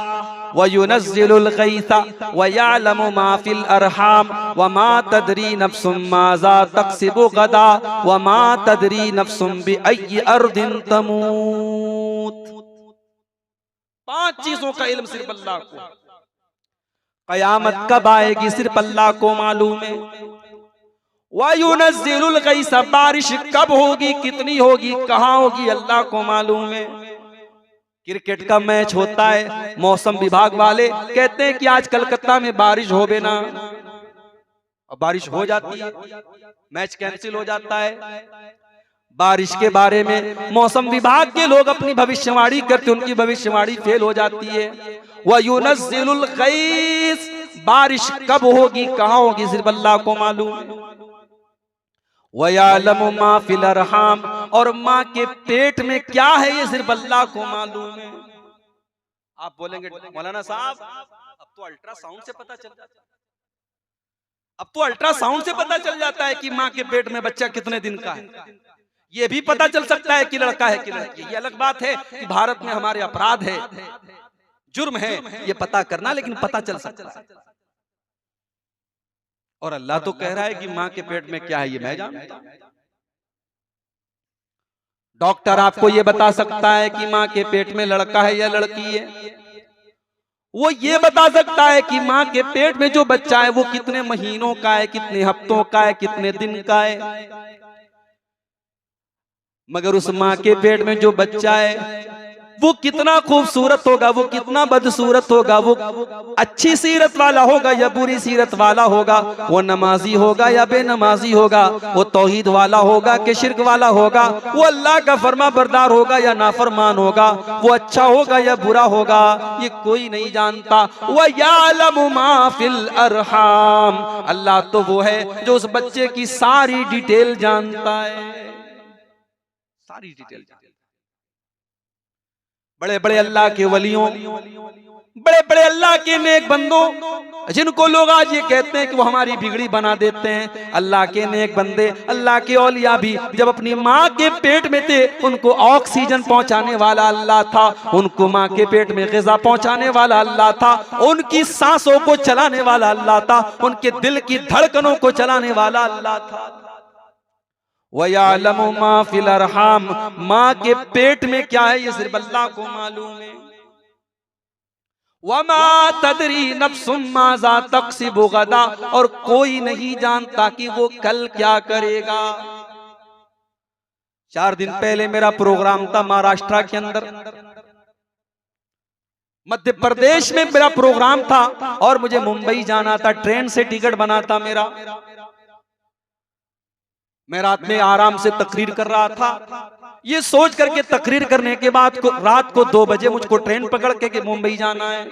व युनज़्ज़िलुल गैसा व यअलमु मा फिल अरहाम व मा तदरी नफ्सुम माज़ा तक्सिबु गदा व मा तदरी नफ्सुम बिअय्यि अर्दिन तमूत। 5 चीजों का इल्म सिर्फ अल्लाह को। कयामत कब आएगी सिर्फ अल्लाह को मालूम है। वयुनज़्ज़िलुल गैसा, बारिश कब होगी, कितनी होगी, कहां होगी, अल्लाह को मालूम है। क्रिकेट का मैच होता है, मौसम विभाग वाले कहते हैं कि आज कलकत्ता में बारिश होवे ना, और बारिश हो जाती है, मैच कैंसिल हो जाता है। बारिश के बारे में मौसम विभाग के लोग अपनी भविष्यवाणी करते, उनकी भविष्यवाणी फेल हो जाती है। वयुनज़्ज़िलुल गैस, बारिश कब होगी, कहां होगी, सिर्फ अल्लाह को मालूम है। वयअलमु मा फिल अरहाम, और माँ के पेट में क्या है ये सिर्फ अल्लाह को मालूम है। आप बोलेंगे मौलाना साहब अब तो अल्ट्रासाउंड से पता चल जाता है, अब तो अल्ट्रासाउंड से पता चल जाता है कि माँ के पेट में बच्चा कितने दिन का है। ये भी पता चल सकता है कि लड़का है कि लड़की। ये अलग बात है कि भारत में हमारे अपराध है, जुर्म है ये पता करना, लेकिन पता चल सकता है। और अल्लाह तो कह रहा है कि माँ के पेट में क्या है ये मैं जानता हूं। डॉक्टर आपको ये बता सकता है कि माँ के पेट में लड़का है या लड़की है। वो ये बता सकता है कि माँ के पेट में जो बच्चा है वो कितने महीनों का है, कितने हफ्तों का है, कितने दिन का है। मगर उस माँ के पेट में जो बच्चा है वो कितना खूबसूरत होगा, वो कितना बदसूरत होगा, वो अच्छी सीरत वाला होगा या बुरी सीरत वाला होगा, वो नमाजी होगा या बेनमाजी होगा, वो तौहीद वाला होगा कि शिर्क वाला होगा, वो अल्लाह का फरमा बरदार होगा या नाफरमान होगा, वो अच्छा होगा या बुरा होगा, ये कोई नहीं जानता। व यअलमु मा फिल अरहाम, अल्लाह तो वो है जो उस बच्चे की सारी डिटेल जानता है, सारी डिटेल। बड़े बड़े अल्लाह के वलियों, बड़े बड़े अल्लाह के नेक बंदों, जिनको लोग आज ये कहते हैं कि वो हमारी बिगड़ी बना देते हैं, अल्लाह के नेक बंदे, अल्लाह के औलिया भी जब अपनी माँ के पेट में थे उनको ऑक्सीजन पहुंचाने वाला अल्लाह था, उनको माँ के पेट में ग़िज़ा पहुंचाने वाला अल्लाह था, उनकी सांसों को चलाने वाला अल्लाह था, उनके दिल की धड़कनों को चलाने वाला अल्लाह था। वयअलमु मा फिल अरहाम, माँ के पेट में क्या है ये सिर्फ अल्लाह को मालूम है। वमा तदरी नफ्सुम माज़ा तक्सिबु गदा, और कोई नहीं जानता कि वो कल क्या करेगा। 4 दिन पहले मेरा प्रोग्राम था महाराष्ट्र के अंदर, मध्य प्रदेश में मेरा प्रोग्राम था और मुझे मुंबई जाना था, ट्रेन से टिकट बना था मेरा। मैं रात में आराम से तकरीर कर रहा था, ये सोच करके तकरीर करने के बाद रात को 2 बजे मुझको ट्रेन पकड़ के मुंबई जाना है।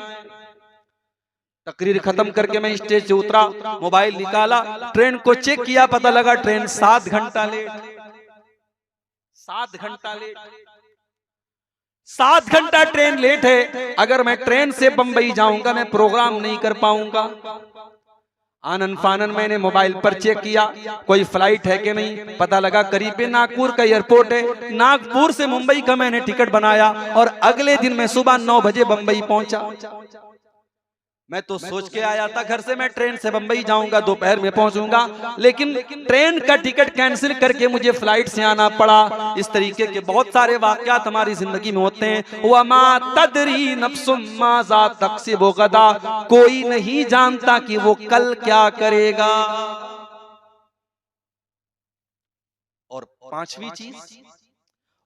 तकरीर खत्म करके मैं स्टेज से उतरा, मोबाइल निकाला, ट्रेन को चेक किया, पता लगा ट्रेन 7 घंटा लेट। 7 घंटा लेट, 7 घंटा ट्रेन लेट है। अगर मैं ट्रेन से बंबई जाऊंगा मैं प्रोग्राम नहीं कर पाऊंगा। आनन फानन मैंने मोबाइल पर चेक किया कोई फ्लाइट है कि नहीं, पता लगा करीब में नागपुर का एयरपोर्ट है। नागपुर से मुंबई का मैंने टिकट बनाया और अगले दिन मैं सुबह 9 बजे बंबई पहुंचा। मैं तो सोच के आया था घर से मैं ट्रेन से बंबई जाऊंगा, दोपहर में पहुंचूंगा, लेकिन ट्रेन का टिकट कैंसिल करके मुझे फ्लाइट से आना पड़ा। इस तरीके के बहुत सारे वाकयात हमारी जिंदगी में होते हैं। वमा तदरी नफ्सुम माज़ा तक्सिबु गदा, कोई नहीं जानता कि वो कल क्या करेगा। और 5वीं चीज,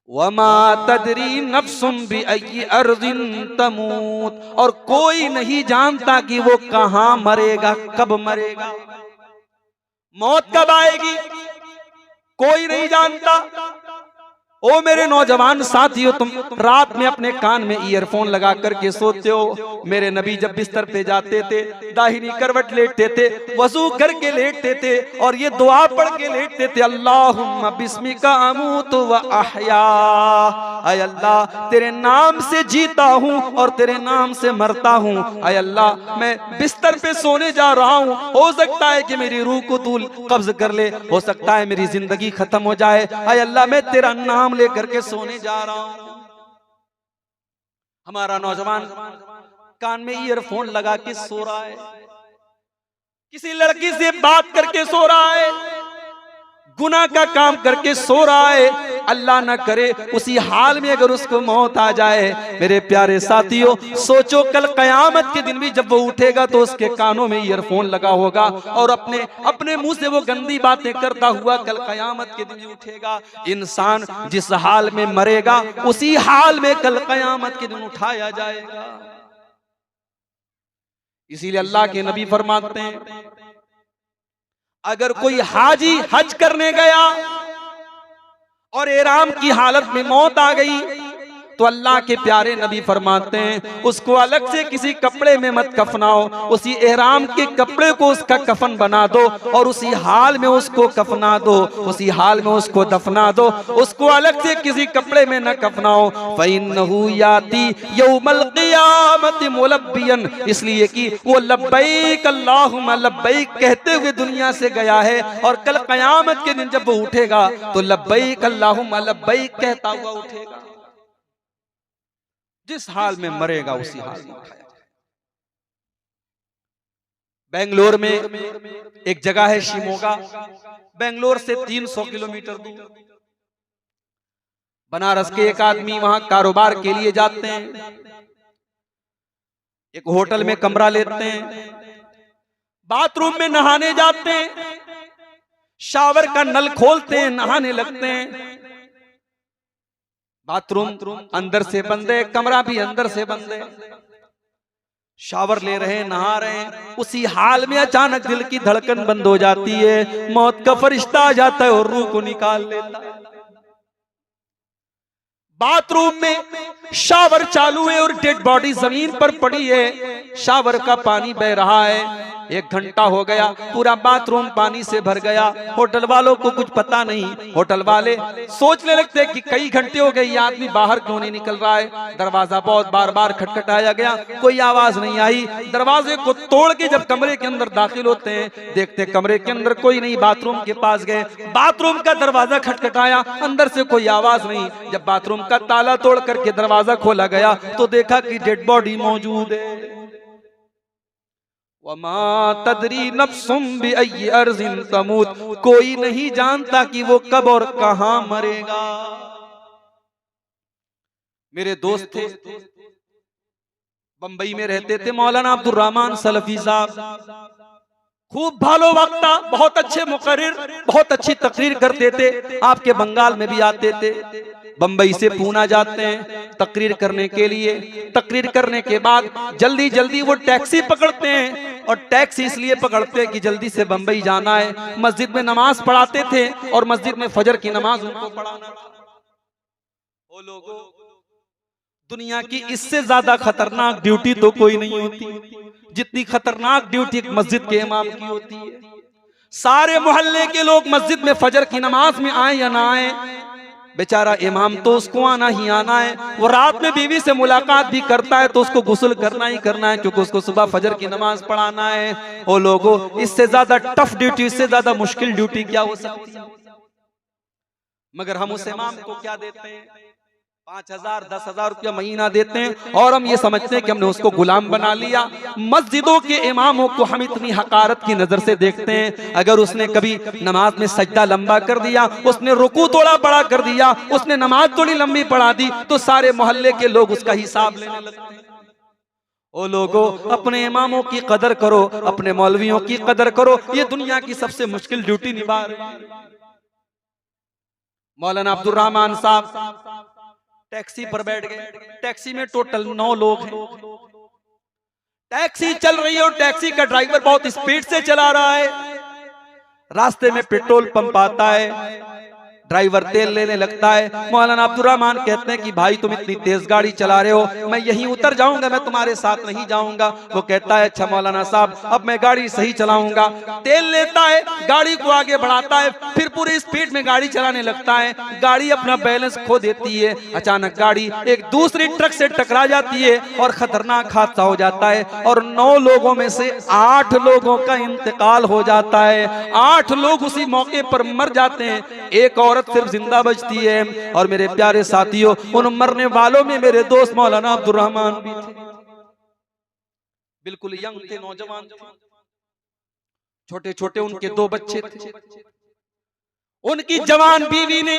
वमा तदरी नफ्सुम बिअय्यि अर्ज़िन तमूत, और कोई नहीं जानता कि वो कहां मरेगा, कब मरेगा, मौत कब आएगी, कोई नहीं जानता। ओ मेरे नौजवान साथियों, तुम रात में अपने कान में ईयरफोन लगा करके सोते हो। मेरे नबी जब बिस्तर पे जाते थे दाहिनी करवट लेटते थे, वजू करके लेटते थे और ये दुआ पढ़ के लेटते थे, अल्लाहुम्मा बिस्मिका अमूतु व अहया, ऐ अल्लाह तेरे नाम से जीता हूँ और तेरे नाम से मरता हूँ। ऐ अल्लाह मैं बिस्तर पे सोने जा रहा हूँ, हो सकता है कि मेरी रूह को तू कब्ज कर ले, हो सकता है मेरी जिंदगी खत्म हो जाए। ऐ अल्लाह मैं तेरा नाम लेकर के सोने जा रहा हूं। हमारा नौजवान कान में ईयरफोन लगा के सो रहा है, किसी लड़की से बात करके सो रहा है, गुनाह का काम करके सो रहा है। अल्लाह ना करे उसी हाल में अगर उसको मौत आ जाए, मेरे प्यारे साथियों सोचो कल कयामत के दिन भी जब वो उठेगा तो उसके कानों में ईयरफोन लगा होगा और अपने मुंह से वो गंदी बातें करता हुआ कल कयामत के दिन उठेगा। इंसान जिस हाल में मरेगा उसी हाल में कल कयामत के दिन उठाया जाएगा। इसीलिए अल्लाह के नबी फरमाते हैं, अगर कोई हाजी हज करने गया और एहराम की हालत में मौत आ गई तो अल्लाह के प्यारे नबी फरमाते हैं उसको अलग से किसी कपड़े में मत कफनाओ, उसी एहराम के कपड़े को उसका कफन बना दो और उसी हाल में उसको कफना दो, उसी हाल में उसको दफना दो, उसको अलग से किसी कपड़े में न कफनाओ। फ़इन्नहु याती यौमल क़ियामति मुलब्बियन, इसलिए कि वो लब्बैक अल्लाहुम्मा लब्बैक कहते हुए दुनिया से गया है और कल क़यामत के दिन जब वो उठेगा तो लब्बैक अल्लाहुम्मा लब्बैक कहता हुआ उठेगा। जिस हाल में मरेगा उसी हाल में उठाया जाएगा। बेंगलोर में एक जगह है शिमोगा, बेंगलोर से 300 किलोमीटर दूर। बनारस के एक आदमी वहां कारोबार के लिए जाते हैं, एक होटल में कमरा लेते हैं, बाथरूम में नहाने जाते हैं, शावर का नल खोलते हैं, नहाने लगते हैं। बाथरूम अंदर से बंद है, कमरा भी अंदर से बंद है, शावर ले रहे हैं, नहा रहे हैं। उसी हाल में अचानक दिल की धड़कन बंद हो जाती है, मौत का फरिश्ता आ जाता है और रूह को निकाल लेता है। बाथरूम में शावर चालू है और डेड बॉडी जमीन पर पड़ी है, शावर का पानी बह रहा है। 1 घंटा हो गया, पूरा बाथरूम पानी से भर गया। होटल वालों को कुछ पता नहीं, होटल वाले सोचने लगते कि कई घंटे हो गए ये आदमी बाहर क्यों नहीं निकल रहा है। दरवाजा बहुत बार बार खटखटाया गया, कोई आवाज नहीं आई। दरवाजे को तोड़ के जब कमरे के अंदर दाखिल होते हैं, देखते कमरे के अंदर कोई नहीं, बाथरूम के पास गए, बाथरूम का दरवाजा खटखटाया, अंदर से कोई आवाज नहीं। जब बाथरूम का ताला तोड़ करके दरवाजा खोला गया तो देखा कि डेड बॉडी मौजूद है। वमा तदरी नफ्सुम बिअय्यि अर्ज़िन तमूत, कोई नहीं जानता कि वो कब और कहां मरेगा। मेरे दोस्त थे, बंबई में रहते थे, मौलाना अब्दुल रहमान सलफी साहब, खूब भालो वक्ता, बहुत अच्छे मुकर्रिर, बहुत अच्छी तकरीर करते थे, आपके बंगाल में भी आते थे। बंबई से पूना जाते हैं तकरीर करने के लिए। तकरीर करने के बाद जल्दी जल्दी वो टैक्सी पकड़ते हैं, और टैक्सी इसलिए पकड़ते हैं कि जल्दी से बंबई जाना है। मस्जिद में नमाज पढ़ाते थे और मस्जिद में फजर की नमाज उनको पढ़ाना था। वो लोगों दुनिया की इससे ज्यादा खतरनाक ड्यूटी तो कोई नहीं होती जितनी खतरनाक ड्यूटी एक मस्जिद के इमाम की होती है। सारे मोहल्ले के लोग मस्जिद में फजर की नमाज में आए या ना आए, बेचारा इमाम तो उसको आना ही आना है। वो रात में बीवी से मुलाकात भी करता है तो उसको गुस्ल करना ही करना है, क्योंकि उसको सुबह फजर की नमाज पढ़ाना है। ओ लोगों, इससे ज्यादा टफ ड्यूटी, इससे ज्यादा मुश्किल ड्यूटी क्या हो सकती है? मगर हम उस इमाम को क्या देते हैं? 5,000 10,000 रुपया महीना देते हैं और हम ये समझते हैं कि हमने उसको गुलाम बना लिया। मस्जिदों के इमामों को हम इतनी हकारत की नजर से देखते हैं। अगर उसने कभी नमाज में सजदा लंबा कर दिया, उसने रुकू थोड़ा बड़ा कर दिया, उसने नमाज थोड़ी लंबी पढ़ा दी, तो सारे मोहल्ले के लोग उसका हिसाब लेने लगते हैं। ओ लोगों, अपने इमामों की कदर करो, अपने मौलवियों की कदर करो। ये दुनिया की सबसे मुश्किल ड्यूटी निभा रहे हैं। मौलाना अब्दुल रहमान साहब टैक्सी पर बैठ गए। टैक्सी में टोटल 9 लोग हैं। टैक्सी चल रही है और टैक्सी का ड्राइवर बहुत स्पीड से चला रहा है। रास्ते में पेट्रोल पंप आता है, ड्राइवर तेल लेने लगता है। मौलाना अब्दुल रहमान कहते हैं कि भाई तुम इतनी तेज गाड़ी चला रहे हो, मैं यहीं उतर जाऊंगा, मैं तुम्हारे साथ नहीं जाऊंगा। वो कहता है अच्छा मौलाना साहब, अब मैं गाड़ी सही चलाऊंगा। तेल लेता है, गाड़ी को आगे बढ़ाता है, फिर पूरी स्पीड में गाड़ी चलाने लगता है। गाड़ी अपना बैलेंस खो देती है। अचानक गाड़ी एक दूसरी ट्रक से टकरा जाती है और खतरनाक हादसा हो जाता है और 9 लोगों में से 8 लोगों का इंतकाल हो जाता है। 8 लोग उसी मौके पर मर जाते हैं, एक औरत सिर्फ जिंदा बचती है। और मेरे प्यारे साथियों, उन मरने वालों में मेरे दोस्त मौलाना अब्दुल रहमान भी थे। बिल्कुल यंग थे, नौजवान थे, छोटे छोटे उनके 2 बच्चे थे। उनकी जवान बीवी ने,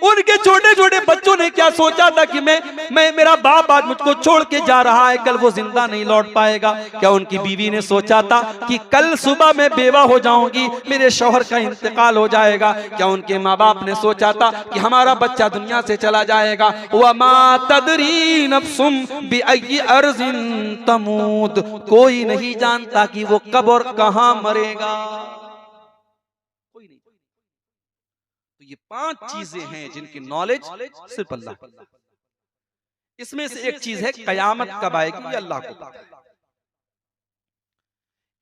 उनके छोटे छोटे बच्चों ने क्या सोचा था कि मैं मेरा बाप आज मुझको छोड़ के जा रहा है, कल वो जिंदा नहीं लौट पाएगा। क्या उनकी बीवी ने सोचा था कि कल सुबह मैं बेवा हो जाऊंगी, मेरे शौहर का इंतकाल हो जाएगा? क्या उनके माँ बाप ने सोचा था कि हमारा बच्चा दुनिया से चला जाएगा? वमा तदरी नफ्सुम बिअय्यि अर्ज़िन तमूत, कोई नहीं जानता कि वो कब और कहां मरेगा। ये 5 चीजें हैं जिनकी नॉलेज सिर्फ अल्लाह को। इसमें से एक चीज है कयामत कब आएगी, ये अल्लाह को पता है।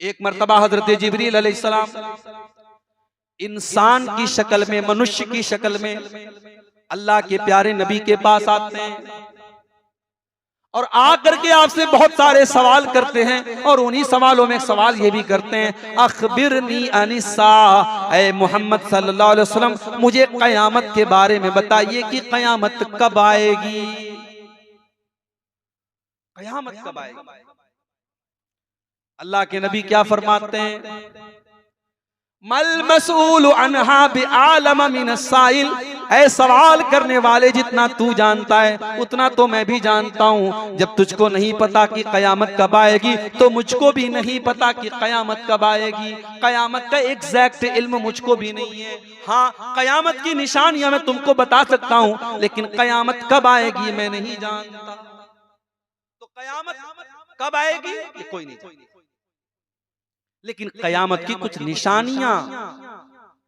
एक मर्तबा हजरत जिब्रील अलैहिस्सलाम इंसान की शक्ल में, मनुष्य की शक्ल में अल्लाह के प्यारे नबी के पास आते हैं और आकर के आपसे बहुत सारे सवाल करते हैं। और उन्हीं सवालों में एक सवाल ये भी करते हैं, अखबिरनी अनिस्सा, ऐ मोहम्मद सल्लल्लाहु अलैहि वसल्लम मुझे कयामत के बारे में बताइए कि कयामत कब आएगी, कयामत कब आएगी। अल्लाह के नबी क्या फरमाते हैं, मल मसूल अन्हा बिआलम मिन साइल, ऐ सवाल करने वाले जितना तू जानता है उतना तो मैं भी जानता हूँ। जब तुझको नहीं पता कि कयामत कब आएगी तो मुझको भी नहीं पता कि कयामत कब आएगी। कयामत का एग्जैक्ट इल्म मुझको भी नहीं है। हाँ, कयामत की निशानियां मैं तुमको बता सकता हूँ, लेकिन कयामत कब आएगी मैं नहीं जानता। तो कयामत कब आएगी ये कोई नहीं जानता, लेकिन कयामत की कुछ निशानियां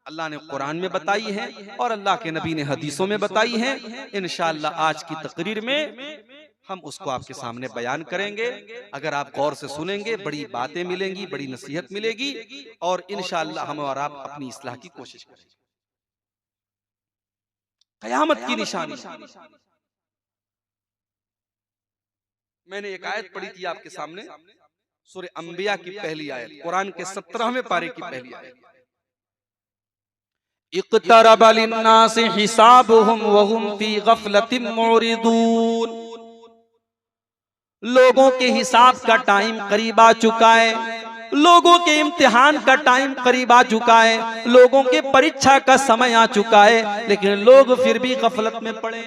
अल्लाह ने कुरान में बताई है और अल्लाह के नबी ने हदीसों में बताई है। इंशाअल्लाह आज की तकरीर में हम उसको आपके सामने बयान करेंगे। अगर आप गौर से सुनेंगे बड़ी बातें मिलेंगी, बड़ी नसीहत मिलेगी और इंशाअल्लाह हम और आप अपनी इस्लाह की कोशिश करेंगे। कयामत की निशानी, मैंने एक आयत पढ़ी थी आपके सामने, सूरह अंबिया की पहली आयत, कुरान के 17वें पारे की पहली आयत, इक़्तरब लिन्नासि हिसाबुहुम वहुम फी गफलतिन मुरिदून, लोगों के हिसाब का टाइम करीब आ चुका है, लोगों के इम्तिहान का टाइम करीब आ चुका है, लोगों के परीक्षा का समय आ चुका है, लेकिन लोग फिर भी गफलत में पड़े।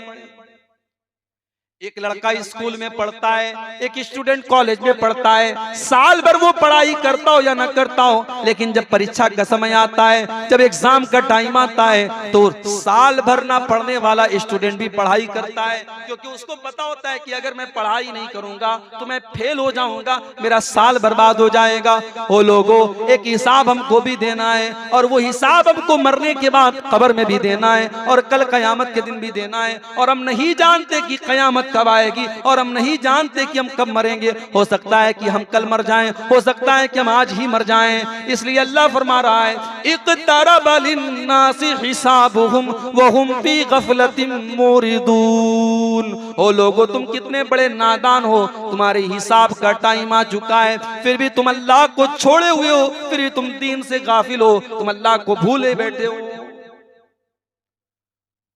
एक लड़का स्कूल में पढ़ता है, एक स्टूडेंट कॉलेज में पढ़ता है, साल भर वो पढ़ाई करता हो या ना करता हो, लेकिन जब परीक्षा का समय आता है, जब एग्जाम का टाइम आता है, तो साल भर ना पढ़ने वाला स्टूडेंट भी पढ़ाई करता है, क्योंकि उसको पता होता है कि अगर मैं पढ़ाई नहीं करूंगा तो मैं फेल हो जाऊंगा, मेरा साल बर्बाद हो जाएगा। वो लोगों, एक हिसाब हमको भी देना है और वो हिसाब हमको मरने के बाद कब्र में भी देना है और कल कयामत के दिन भी देना है। और हम नहीं जानते कि कयामत क़यामत कब आएगी और हम नहीं जानते कि हम कब मरेंगे। हो सकता है कि हम कल मर जाएं, हो सकता है कि हम आज ही मर जाएं। इसलिए अल्लाह फरमा रहा है इक़्तरब लिन्नासि हिसाबुहुम वहुम फी गफ़लतिन मुरिदून। ओ लोगो, तुम कितने बड़े नादान हो, तुम्हारे हिसाब का टाइम आ चुका है, फिर भी तुम अल्लाह को छोड़े हुए हो, फिर भी तुम दीन से गाफिल हो, तुम अल्लाह को भूले बैठे हो।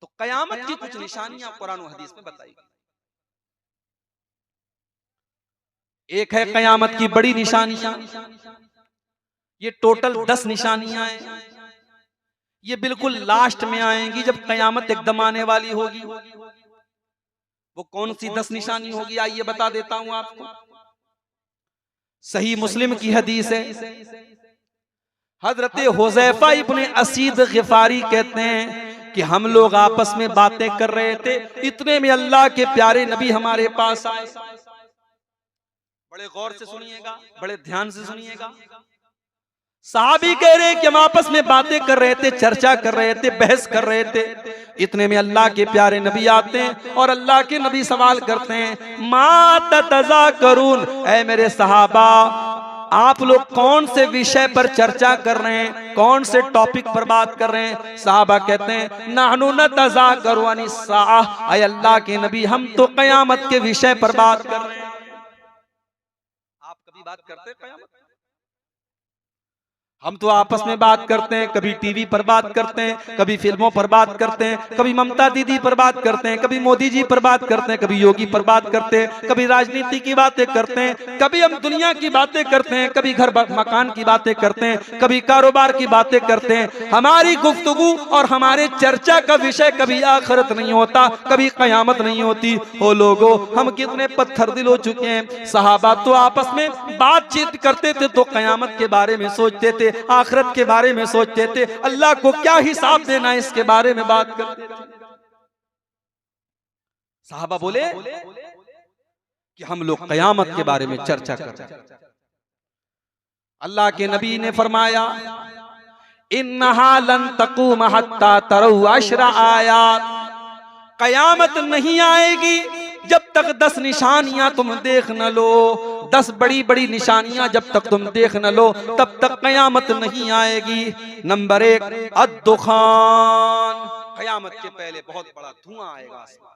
तो कयामत की कुछ निशानियां कुरान और हदीस में बताई गई। एक है कयामत की बड़ी निशानियां, ये टोटल 10 निशानियां हैं। ये बिल्कुल लास्ट में आएंगी जब कयामत एकदम आने वाली होगी। वो कौन सी 10 निशानी होगी, आइए बता देता हूं आपको। सही मुस्लिम की हदीस है, हजरत हुज़ैफा इब्ने असीद गिफारी कहते हैं कि हम लोग आपस में बातें कर रहे थे, इतने में अल्लाह के प्यारे नबी हमारे पास आए। बड़े गौर से सुनिएगा, बड़े ध्यान से सुनिएगा। साहबी कह रहे कि हम आपस में बातें कर रहे थे, चर्चा कर रहे थे, बहस कर रहे थे, इतने में अल्लाह के प्यारे नबी आते हैं और अल्लाह के नबी सवाल करते हैं मा ततज़ाकरून, ऐ मेरे सहाबा आप लोग कौन से विषय पर चर्चा कर रहे हैं, कौन से टॉपिक पर बात कर रहे हैं। साहबा कहते हैं नहनु नतज़ाकरू अनिस्साअह, ऐ अल्लाह के नबी हम तो कयामत के विषय पर बात कर रहे हैं। आप कभी बात करते हैं कयामत? हम तो आपस में बात करते हैं, कभी टीवी पर बात करते हैं, कभी फिल्मों पर बात करते हैं, कभी ममता दीदी पर बात करते हैं, कभी मोदी जी पर बात करते हैं, कभी योगी पर बात करते हैं, कभी राजनीति की बातें करते हैं, कभी हम दुनिया की बातें करते हैं, कभी घर मकान की बातें करते हैं, कभी कारोबार की बातें करते हैं। हमारी गुफ्तगू और हमारे चर्चा का विषय कभी आखिरत नहीं होता, कभी कयामत नहीं होती। हो लोगो, हम कितने पत्थर दिल हो चुके हैं। सहाबा तो आपस में बातचीत करते थे तो कयामत के बारे में सोचते थे, आखिरत के बारे में सोचते थे, अल्लाह को क्या हिसाब देना है इसके बारे में बात करते थे। साहबा बोले कि हम लोग कयामत के बारे में चर्चा कर रहे हैं। अल्लाह के नबी ने फरमाया इन्नहा लन तक़ूम हत्ता तरौ अशरा आयात, कयामत नहीं आएगी जब तक 10 निशानियां तुम देख न लो, 10 बड़ी बड़ी निशानियां जब तक तुम देख न लो तब तक कयामत नहीं आएगी। नंबर 1 अद्दुखान, कयामत के पहले बहुत बड़ा धुआं आएगा, आसमान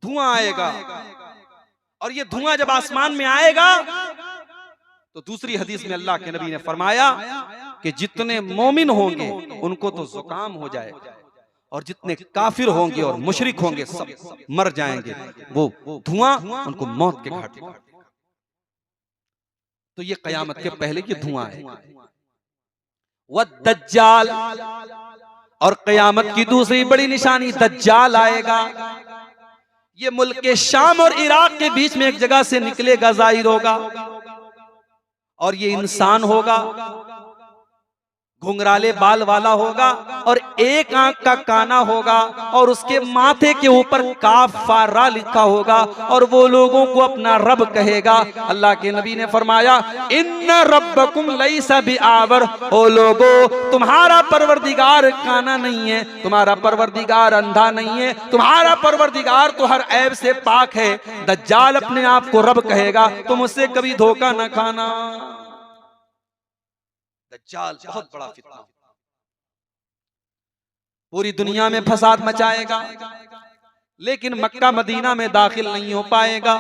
धुआं आएगा। और ये धुआं जब आसमान में आएगा तो दूसरी हदीस में अल्लाह के नबी ने फरमाया कि जितने मोमिन होंगे उनको तो जुकाम हो जाएगा और जितने काफिर होंगे और मुशरिक होंगे सब मर जाएंगे। वो धुआं उनको मौत के घाट पर। तो ये कयामत के पहले की धुआं है। वद्दज्जाल, और कयामत की दूसरी बड़ी निशानी दज्जाल आएगा। ये मुल्क के शाम और इराक के बीच में एक जगह से निकलेगा, जाहिर होगा, और ये इंसान होगा, घुंघराले बाल वाला होगा और एक आंख का काना होगा और उसके माथे के ऊपर काफारा लिखा होगा और वो लोगों को अपना रब कहेगा। अल्लाह के नबी ने फरमाया इन्ना रब्बकुम लैसा बिआवर, ओ लोगो तुम्हारा परवरदिगार काना नहीं है, तुम्हारा परवरदिगार अंधा नहीं है, तुम्हारा परवरदिगार तो हर ऐब से पाक है। दज्जाल अपने आप को रब कहेगा, तुम उससे कभी धोखा न खाना। दज्जाल बहुत बड़ा फितना, पूरी दुनिया में फसाद मचाएगा, लेकिन मक्का मदीना में दाखिल नहीं हो पाएगा।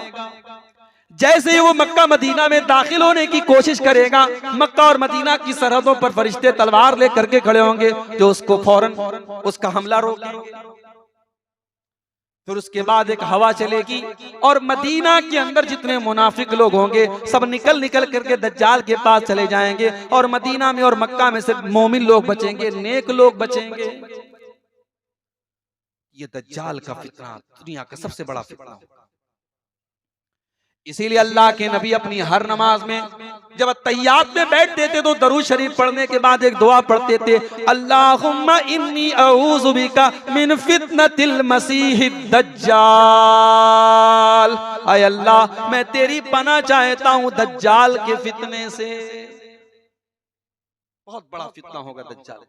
जैसे ही वो मक्का मदीना में दाखिल होने की कोशिश करेगा, मक्का और मदीना की सरहदों पर फरिश्ते तलवार लेकर के खड़े होंगे जो उसको फौरन उसका हमला रोकेंगे। फिर उसके बाद एक हवा चलेगी और मदीना के अंदर जितने मुनाफिक लोग होंगे सब निकल निकल करके दज्जाल के पास चले जाएंगे और मदीना में और मक्का में सिर्फ मोमिन लोग बचेंगे, नेक लोग बचेंगे। ये दज्जाल का फितना दुनिया का सबसे बड़ा फितना। इसीलिए अल्लाह के नबी अपनी हर नमाज में जब तैयात में बैठते थे तो दरूद शरीफ पढ़ने के बाद एक दुआ पढ़ते थे, अल्लाहुम्मा इन्नी अऊज़ु बिका मिन फितनतिल मसीहिद दज्जाल, ऐ अल्लाह मैं तेरी पनाह चाहता हूं दज्जाल के फितने से। बहुत बड़ा फितना होगा दज्जाल।